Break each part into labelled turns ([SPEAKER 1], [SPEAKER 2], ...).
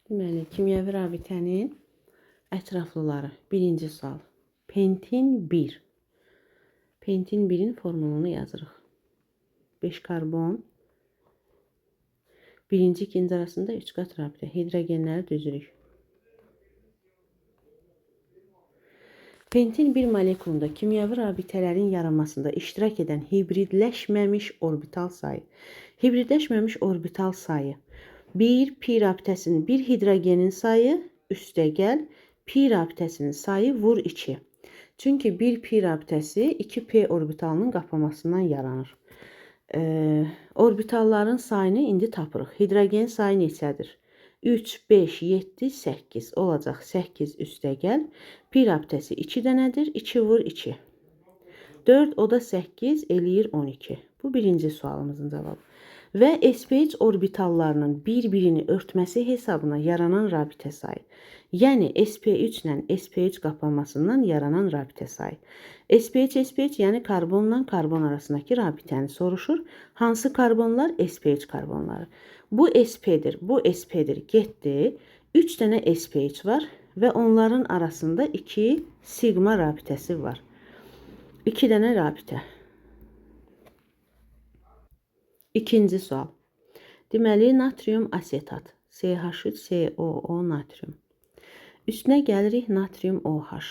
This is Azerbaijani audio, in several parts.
[SPEAKER 1] Deməli, kimyəvi rabitənin ətraflıları. Birinci sual. Pentin 1. Pentin 1-in formulunu yazırıq. 5 karbon. Birinci, ikinci arasında 3 qat rabitə. Hidrogenləri düzürük. Pentin 1 molekulunda kimyəvi rabitələrin yaranmasında iştirak edən hibridləşməmiş orbital sayı. Hibridləşməmiş orbital sayı. 1 pi rabitəsinin 1 hidrogenin sayı üstəgəl pi rabitəsinin sayı vur 2. Çünki 1 pi rabitəsi 2p orbitalının qapamasından yaranır. Orbitalların sayını indi tapırıq. Hidrogen sayı neçədir? 3, 5, 7, 8 olacaq. 8 üstəgəl. Pi rabitəsi 2 dənədir. 2 vur 2. 4, o da 8 eləyir 12. Bu birinci sualımızın cavabı. Və SPH orbitallarının bir-birini örtməsi hesabına yaranan rabitə sayı. Yəni SP3 ilə SPH qapanmasından yaranan rabitə sayı. SPH, yəni karbonla karbon arasındakı rabitəni soruşur. Hansı karbonlar? SPH karbonları. Bu SP'dir, bu SP'dir. Getdi. 3 dənə SPH var və onların arasında 2 sigma rabitəsi var. 2 dənə rabitə. İkinci sual. Deməli, natrium asetat. CH3COO natrium. Üstünə gəlirik natrium OH.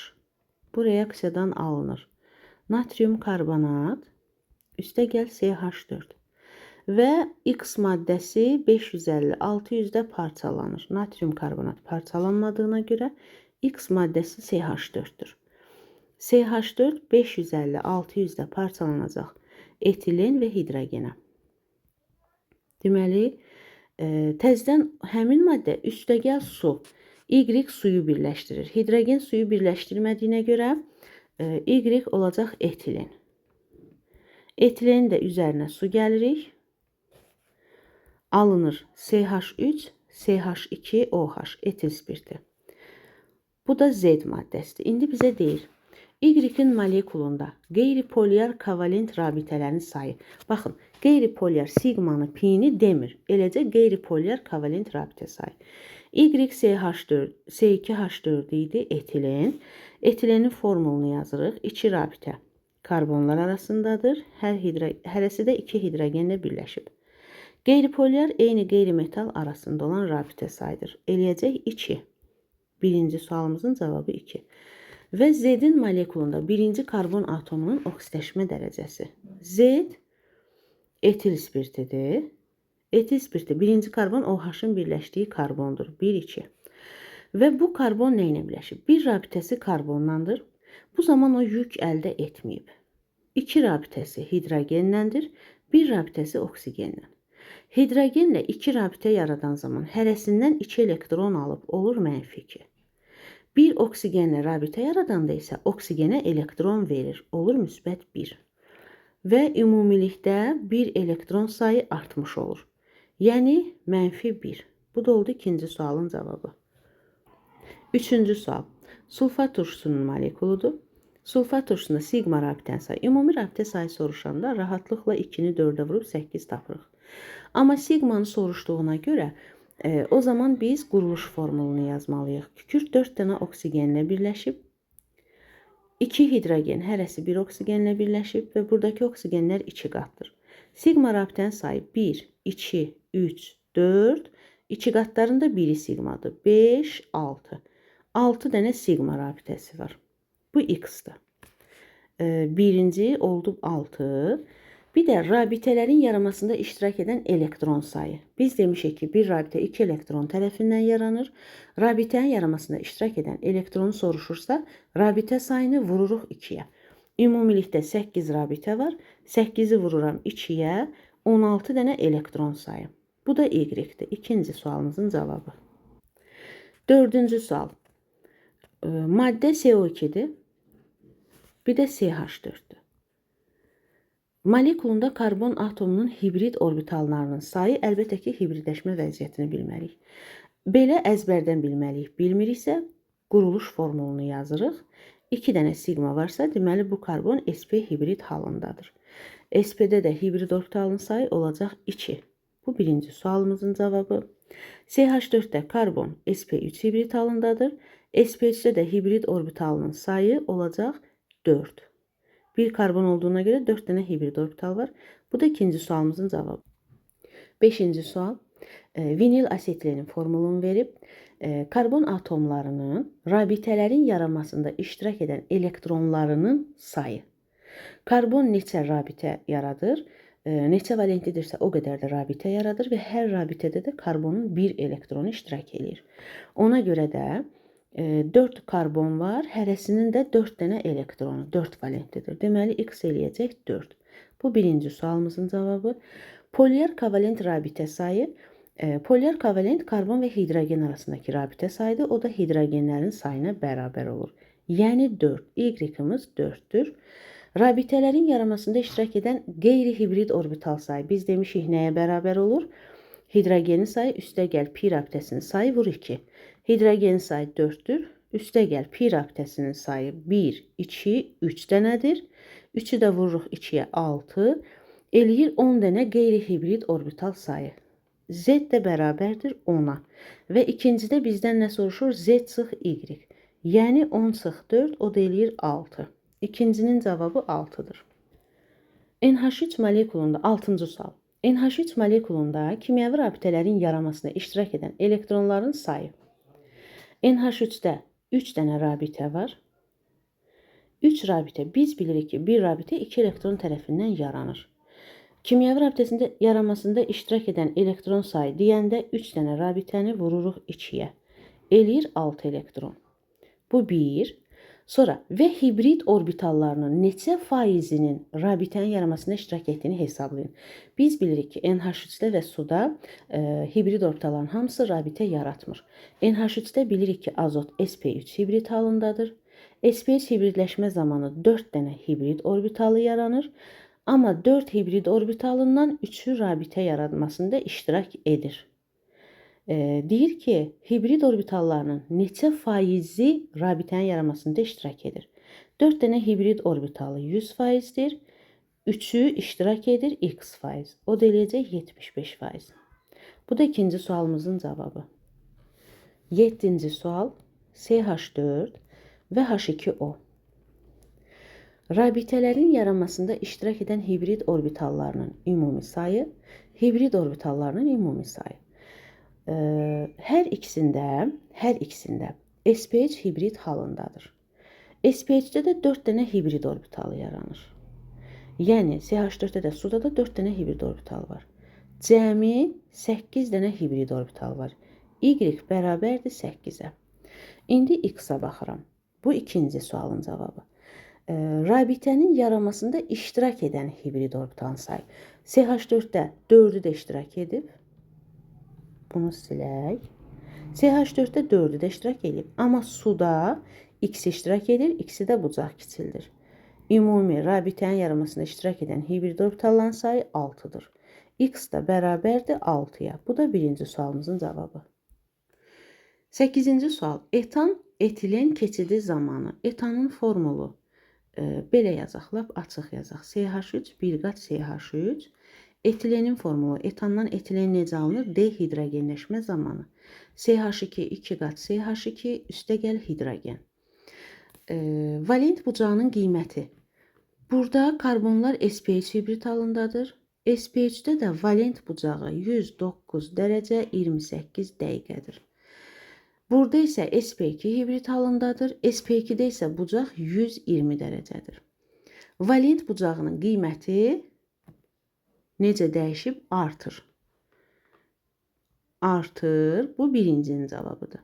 [SPEAKER 1] Bu reaksiyadan alınır. Natrium karbonat. Üstə gəl CH4. Və X maddəsi 550-600-də parçalanır. Natrium karbonat parçalanmadığına görə X maddəsi CH4-dür. CH4 550-600-də parçalanacaq etilen və hidrogenə. Deməli, təzədən həmin maddə üstəgəl su, Y suyu birləşdirir. Hidrogen suyu birləşdirmədiyinə görə Y olacaq etilen. Etilenin də üzərinə su gəlirik. Alınır CH3, CH2OH, etil spirti. Bu da Z maddəsidir. İndi bizə deyir, Y-in molekulunda qeyri-polyar kovalent rabitələrin sayı. Baxın, qeyri-polyar sigmanı, pi-ni demir. Eləcə qeyri-polyar kovalent rabitə sayı. Y C2H4 idi etilen. Etilenin formulunu yazırıq. 2 rabitə karbonlar arasındadır. Hərəsi də 2 hidrogenlə birləşib. Qeyri-polyar eyni qeyri-metal arasında olan rabitə sayıdır. Eləyəcək 2. Birinci sualımızın cavabı 2. Və Z-in molekulunda birinci karbon atomunun oksidaşma dərəcəsi. Z etil spirtidir. Etil spirti birinci karbon OH-ın birləşdiyi karbondur. 1-2. Və bu karbon nə ilə birləşib? Bir rabitəsi karbonlandır. Bu zaman o yük əldə etməyib. 2 rabitəsi hidrogenləndir. Bir rabitəsi oksigenlə. Hidrogenlə 2 rabitə yaradan zaman hərəsindən 2 elektron alıb olur -2. Bir oksigenlə rabitə yaradanda isə oksigenə elektron verir. Olur -1. Və ümumilikdə bir elektron sayı artmış olur. Yəni -1. Bu da oldu ikinci sualın cavabı. Üçüncü sual. Sulfat turşusunun molekuludur. Sulfat turşusunda sigma rabitən sayı. Ümumi rabitə sayı soruşanda rahatlıqla 2-ni 4-ə vurub 8 tapırıq. Amma sigmanı soruşduğuna görə o zaman biz quruluş formulunu yazmalıyıq. Kükürt 4 dənə oksigenlə birləşib. 2 hidrogen hərəsi 1 oksigenlə birləşib və buradakı oksigenlər 2 qatdır. Sigma rabitənin sayı 1, 2, 3, 4. 2 qatlarında biri sigmadır. 5, 6. 6 dənə sigma rabitəsi var. Bu X-dır. Birinci oldu 6. Bir də rabitələrin yaranmasında iştirak edən elektron sayı. Biz demişik ki, bir rabitə 2 elektron tərəfindən yaranır. Rabitənin yaranmasında iştirak edən elektronu soruşursa, rabitə sayını vururuq 2-yə. Ümumilikdə 8 rabitə var. 8-i vururam 2-yə, 16 dənə elektron sayı. Bu da Y-dir. İkinci sualımızın cavabı. Dördüncü sual. Maddə CO2-dir. Bir də CH4-dür. Molekulunda karbon atomunun hibrid orbitallarının sayı, əlbəttə ki, hibridləşmə vəziyyətini bilməliyik. Belə əzbərdən bilməliyik. Bilmiriksə, quruluş formulunu yazırıq. 2 dənə sigma varsa, deməli bu karbon sp hibrid halındadır. Sp-də də hibrid orbitalın sayı olacaq 2. Bu birinci sualımızın cavabı. CH4'də karbon sp3 hibrid halındadır. sp3'də də hibrid orbitalının sayı olacaq 4. Bir karbon olduğuna görə 4 dənə hibrid orbital var. Bu da ikinci sualımızın cavabı. 5-ci sual. Vinil asetlenin formulunu verib. Karbon atomlarının rabitələrin yaranmasında iştirak edən elektronlarının sayı. Karbon neçə rabitə yaradır? Neçə valentlidirsə o qədər də rabitə yaradır və hər rabitədə də karbonun bir elektronu iştirak edir. Ona görə də 4 karbon var, hərəsinin də 4 dənə elektronu, 4 valentlidir. Deməli, x eləyəcək 4. Bu birinci sualımızın cavabı. Polyar kovalent rabitə sayı. Polyar kovalent karbon və hidrogen arasındakı rabitə sayıdır. O da hidrogenlərin sayına bərabər olur. Yəni 4. Y-imiz 4'dür. Rabitələrin yaranmasında iştirak edən qeyri-hibrid orbital sayı. Biz demişik nəyə bərabər olur? Hidrogenin sayı üstə gəl pi rabitəsinin sayı vur 2. Hidrogenin sayı 4'dür. Üstə gəl pi rabitəsinin sayı 1, 2, 3 dənədir. 3'ü də vururuq 2-yə 6. Eləyir 10 dənə qeyri-hibrid orbital sayı. Z də bərabərdir 10'a. Və ikincidə bizdən nə soruşur? Z çıx Y. Yəni 10 çıx 4, o da eləyir 6. İkincinin cavabı 6'dır. NH3 molekulunda 6-cı sual. NH3 molekulunda kimyəvi rabitələrin yaranmasına iştirak edən elektronların sayı. NH3'də 3 dənə rabitə var. 3 rabitə, biz bilirik ki, bir rabitə 2 elektron tərəfindən yaranır. Kimyəvi rabitəsində yaranmasında iştirak edən elektron sayı deyəndə 3 dənə rabitəni vururuq 2-yə. Eləyir 6 elektron. Bu 1. Sonra və hibrid orbitallarının neçə faizinin rabitənin yaranmasına iştirak etdiyini hesablayın. Biz bilirik ki, NH3'də və suda hibrid orbitalların hamısı rabitə yaratmır. NH3'də bilirik ki, azot sp3 hibrid halındadır. sp3 hibridləşmə zamanı 4 dənə hibrid orbitalı yaranır. Amma 4 hibrid orbitalından 3'ü rabitə yaratmasında iştirak edir. Deyir ki, hibrid orbitallarının neçə faizi rabitənin yaranmasında iştirak edir? 4 dənə hibrid orbitalı 100%dir. 3'ü iştirak edir x faiz. O da eləyəcək 75%. Bu da ikinci sualımızın cavabı. 7-ci sual. CH4 və H2O. Rabitələrin yaranmasında iştirak edən hibrid orbitallarının ümumi sayı, hibrid orbitallarının ümumi sayı. Hər ikisində sp3 hibrid halındadır. sp3'də də 4 dənə hibrid orbitalı yaranır. Yəni CH4'də də suda da 4 dənə hibrid orbital var. Cəmi 8 dənə hibrid orbital var. Y bərabərdir 8'ə. İndi x-a baxıram. Bu ikinci sualın cavabı. Rabitənin yaranmasında iştirak edən hibrid orbitalın sayı. CH4'də 4'ü də iştirak edib. Bunu silək. CH4'də 4'ü də iştirak edib. Amma suda x iştirak edir, x-i də bucaq kiçildir. Ümumi rabitənin yaranmasında iştirak edən hibrid orbitalların sayı 6'dır. X da bərabərdir 6'ya. Bu da birinci sualımızın cavabı. 8-ci sual. Etan, etilen keçidi zamanı. Etanın formulu belə yazaq, lap açıq yazaq. CH3, 1 qat CH3. Etilenin formulu, etandan etilen necə alınır? Dehidrogenləşmə zamanı. CH2, 2 qat CH2, üstə gəl hidrogen. Valent bucağının qiyməti. Burada karbonlar sp3 hibrid halındadır. sp3'də də valent bucağı 109 dərəcə 28 dəqiqədir. Burada isə sp2 hibrid halındadır. sp2'də isə bucaq 120 dərəcədir. Valent bucağının qiyməti necə dəyişib? Artır. Artır. Bu birincinin cavabıdır.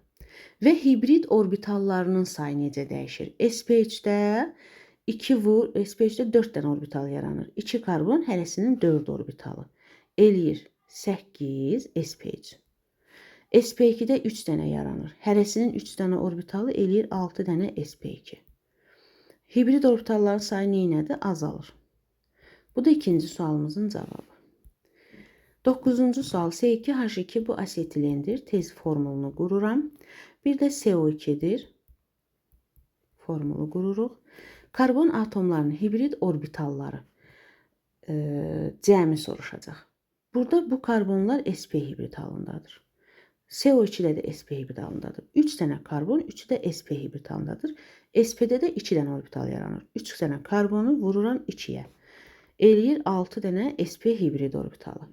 [SPEAKER 1] Və hibrid orbitallarının sayı necə dəyişir? sp3'də sp3'də 4 dənə orbital yaranır. 2 karbon, hərəsinin 4 orbitalı. Eləyir 8 sp3. sp2'də 3 dənə yaranır. Hərəsinin 3 dənə orbitalı eləyir 6 dənə sp2. Hibrid orbitalların sayı neynədir? Azalır. Bu da ikinci sualımızın cavabı. 9-cu sual. C2H2 bu asetilendir. Tez formulunu qururam. Bir də CO2'dir. Formulu qururuq. Karbon atomlarının hibrid orbitalları cəmi soruşacaq. Burada bu karbonlar sp hibrid halındadır. CO2-də də sp hibrid halındadır. 3 dənə karbon, 3-ü də sp hibrid halındadır. SP-də də 2 dənə orbital yaranır. 3 dənə karbonu vururam 2-yə. Eləyir 6 dənə sp hibrid orbitalı.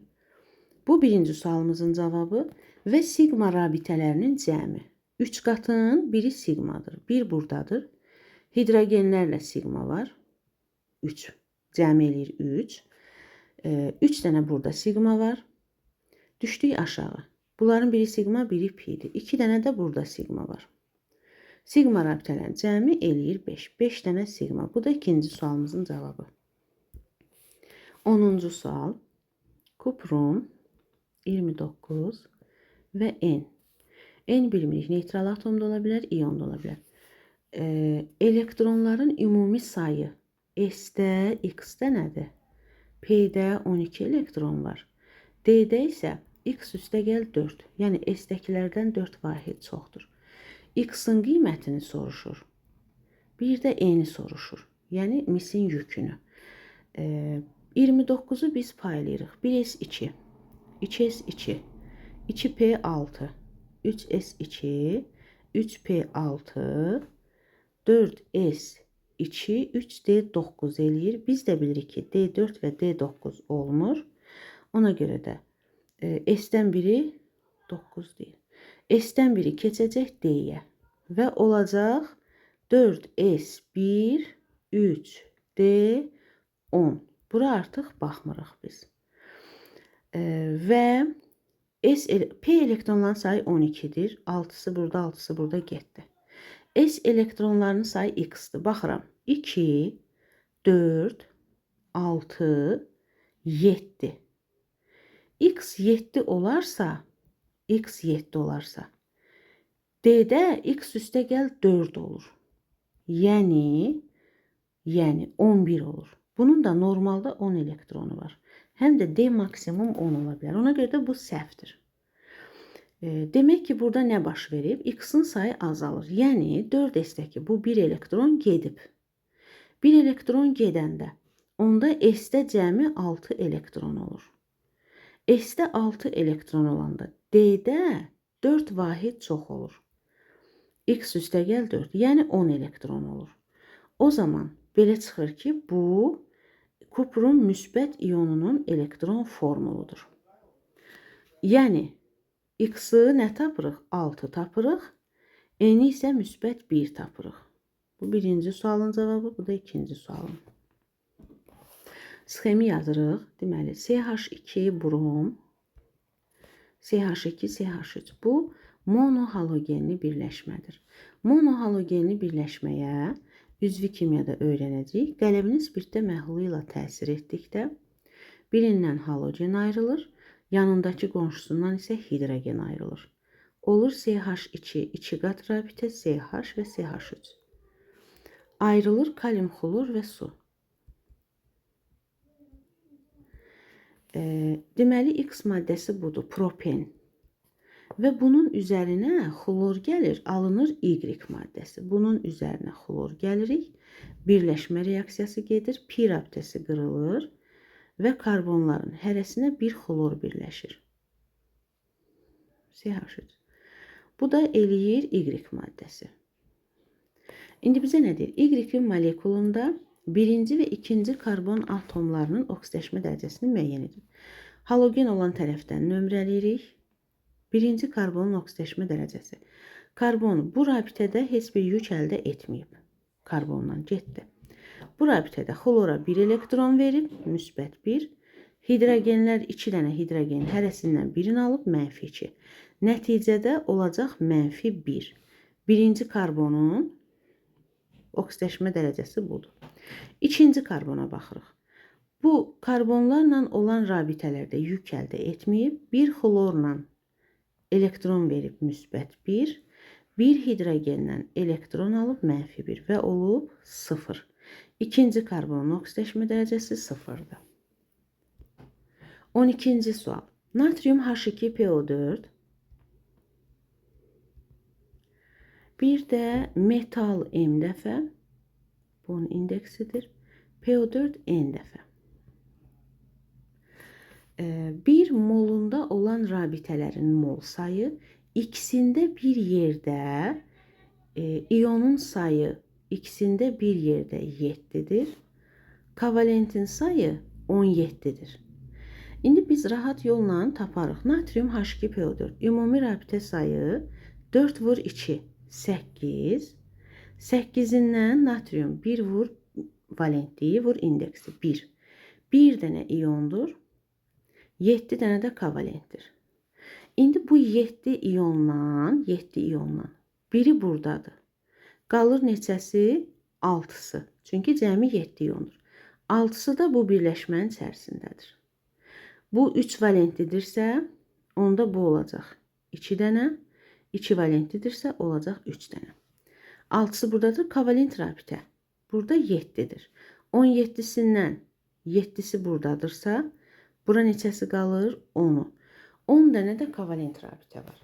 [SPEAKER 1] Bu birinci sualımızın cavabı və sigma rabitələrinin cəmi. 3 qatının biri sigmadır. 1 buradadır. Hidrogenlərlə sigma var. 3. Cəmi eləyir 3. 3 dənə burada sigma var. Düşdük aşağı. Bunların biri sigma, biri pi'dir. 2 dənə də burada sigma var. Sigma rabitələrin cəmi eləyir 5. 5 dənə sigma. Bu da ikinci sualımızın cavabı. 10-cu sual. Kuprum 29 və N. N bilmirik. Neytral atom da ola bilər, ion da ola bilər. Elektronların ümumi sayı S-də, X-də nədir? P-də 12 elektron var. D-də isə X üstə gəl 4. Yəni S-dəkilərdən 4 vahid çoxdur. X-in qiymətini soruşur. Bir də N-i soruşur. Yəni misin yükünü. 29-u biz paylayırıq. 1S2, 2S2, 2P6, 3S2, 3P6, 4S2, 3D9 eləyir. Biz də bilirik ki, D4 və D9 olmur. Ona görə də S-dən biri 9 deyil. S-dən biri keçəcək D-yə və olacaq 4S1, 3D, 10. Bura artıq baxmırıq biz. Və P elektronların sayı 12-dir. 6-sı burada, 6-sı burada getdi. S elektronlarının sayı X-dır. Baxıram. 2, 4, 6, 7. X 7 olarsa, D-də X üstə gəl 4 olur. Yəni 11 olur. Bunun da normalda 10 elektronu var. Həm də D maksimum 10 ola bilər. Ona görə də bu səhvdir. Demək ki, burada nə baş verib? X-in sayı azalır. Yəni 4S-dəki bu 1 elektron gedib. 1 elektron gedəndə onda S-də cəmi 6 elektron olur. S-də 6 elektron olanda D-də 4 vahid çox olur. X üstə gəl 4, yəni 10 elektron olur. O zaman belə çıxır ki, bu kuprum müsbət ionunun elektron formuludur. Yəni X-ı nə tapırıq? 6 tapırıq. N-i isə müsbət 1 tapırıq. Bu birinci sualın cavabı, bu da ikinci sualın. Sxemi yazırıq. Deməli, CH2 brom, CH2, CH3. Bu monohalogenli birləşmədir. Monohalogenli birləşməyə üzvi kimyada öyrənəcəyik. Qələbini spirtdə məhlulu ilə təsir etdikdə birindən halogen ayrılır, yanındakı qonşusundan isə hidrogen ayrılır. Olur CH2, 2 qat rabitə, CH və CH3. Ayrılır kalium xlor və su. Deməli, X maddəsi budur, propen. Və bunun üzərinə xlor gəlir, alınır Y maddəsi. Bunun üzərinə xlor gəlirik, birləşmə reaksiyası gedir, pi rabitəsi qırılır və karbonların hərəsinə bir xlor birləşir. CH3. Bu da eləyir Y maddəsi. İndi bizə nə deyir? Y-in molekulunda birinci və ikinci karbon atomlarının oksidaşma dərəcəsini müəyyən edin. Halogen olan tərəfdən nömrələyirik. Birinci karbonun oksidaşma dərəcəsi. Karbon bu rabitədə heç bir yük əldə etməyib. Karbondan getdi. Bu rabitədə xlora 1 elektron verib, müsbət 1. Hidrogenlər 2 dənə hidrogen hərəsindən birini alıb, mənfi 2. Nəticədə olacaq mənfi 1. Birinci karbonun oksidaşma dərəcəsi budur. İkinci karbona baxırıq. Bu karbonlarla olan rabitələrdə yük əldə etməyib, bir xlorla elektron verib müsbət 1, bir hidrogenlə elektron alıb mənfi 1 və olub 0. İkinci karbonun oksidaşma dərəcəsi 0-dır. 12-ci sual. Natrium H2PO4 bir də metal M dəfə, bunun indeksidir, PO4 N dəfə. 1 molunda olan rabitələrin mol sayı İkisində bir yerdə iyonun sayı ikisində bir yerdə 7-dir. Kovalentin sayı 17-dir. İndi biz rahat yolla taparıq. Natrium H2PO4. Ümumi rabitə sayı 4 vur 2, 8. 8-indən natrium 1 vur valentliyi, vur indeksi 1. 1 dənə iyondur. 7 dənə də kovalentdir. İndi bu 7 iyondan biri buradadır. Qalır neçəsi? 6-sı. Çünki cəmi 7 iyondur. 6-sı da bu birləşmənin içərisindədir. Bu 3 valentlidirsə, onda bu olacaq 2 dənə. 2 valentlidirsə, olacaq 3 dənə. 6-sı buradadır. Kovalent rabitə. Burada 7-dir. 17-sindən 7-si buradadırsa, bura neçəsi qalır? 10-u. 10 dənə də kovalent rabitə var.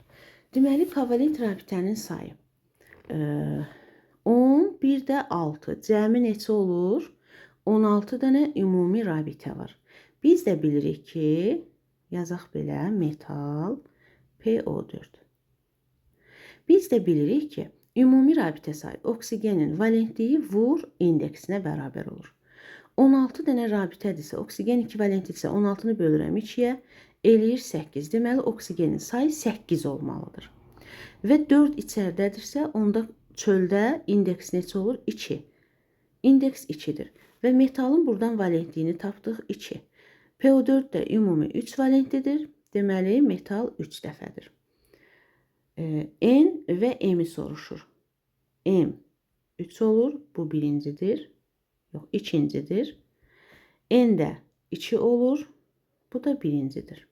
[SPEAKER 1] Deməli, kovalent rabitənin sayı 10, bir də 6. Cəmi neçə olur? 16 dənə ümumi rabitə var. Biz də bilirik ki, yazaq belə, metal PO4. Biz də bilirik ki, ümumi rabitə sayı oksigenin valentliyi vur indeksinə bərabər olur. 16 dənə rabitədirsə, oksigen 2 valentlidirsə, 16-nı bölürəm 2-yə, eləyir 8. Deməli, oksigenin sayı 8 olmalıdır. Və 4 içəridədirsə, onda çöldə indeks neçə olur? 2. İndeks 2-dir. Və metalın buradan valentliyini tapdıq 2. PO4 də ümumi 3 valentlidir. Deməli, metal 3 dəfədir. N və M-i soruşur. M 3 olur. Bu birincidir. Yox, ikincidir. N də 2 olur. Bu da birincidir.